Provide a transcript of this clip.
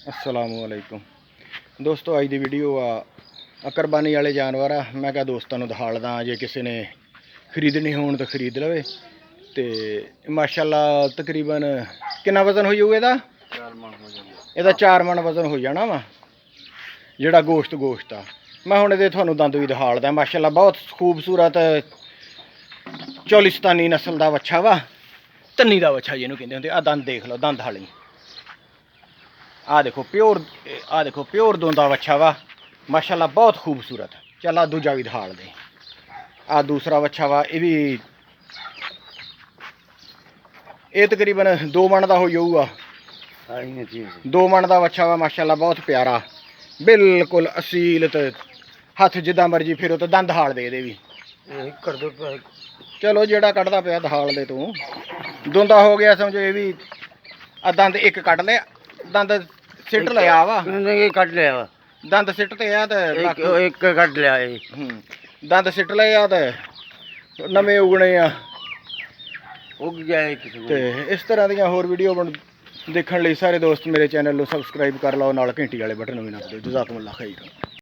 अस्सलामुअलैकुम दोस्तों, अज की वीडियो आ कुरबानी वाले जानवर आ। मैं क्या दोस्तों दिखा लदा, जे किसी ने खरीदने हो तो खरीद लवे। तो माशाअल्लाह तकरीबन कितना वजन हो जाऊगा ਇਹਦਾ? 4 मन वजन हो जाना वा ਜਿਹੜਾ गोश्त आ। मैं हुण ਇਹਦੇ ਤੁਹਾਨੂੰ दंद भी दिखा लदा। माशाअल्लाह बहुत खूबसूरत चौलिस्तानी नस्ल का वच्छा वा, धन्नी का वच्छा जिन्होंने कहते होंगे। आ दंद देख लो, दंद हाली आ देखो प्योर दोंदा वच्छा वा माशाअल्लाह बहुत खूबसूरत। चल आ दूजा भी दिखा दे। आ दूसरा वच्छा वा, ये तकरीबन 2 मन का हो जाऊगा। 2 मन का वच्छा वा माशाअल्लाह बहुत प्यारा, बिल्कुल असील। तो हथ जिदा मर्जी फिरो तो दंद हाल दे भी। चलो जेड़ा कटदा पिया दहाल दे तू। दोंदा हो गया समझो। ये भी आ दंद एक कट लिया, दंद सिट लिया वा, कट लिया वा दंद सिट ते आ ते एक कट लिया दंद सिट ले आ ते नवे उगने आ। उग जाए ते इस तरह दी होर वीडियो देखने लिए सारे दोस्त मेरे चैनल को सबसक्राइब कर लो, नाल घंटी वाले बटन भी नप दो। जज़ाकुमुल्लाह खैर।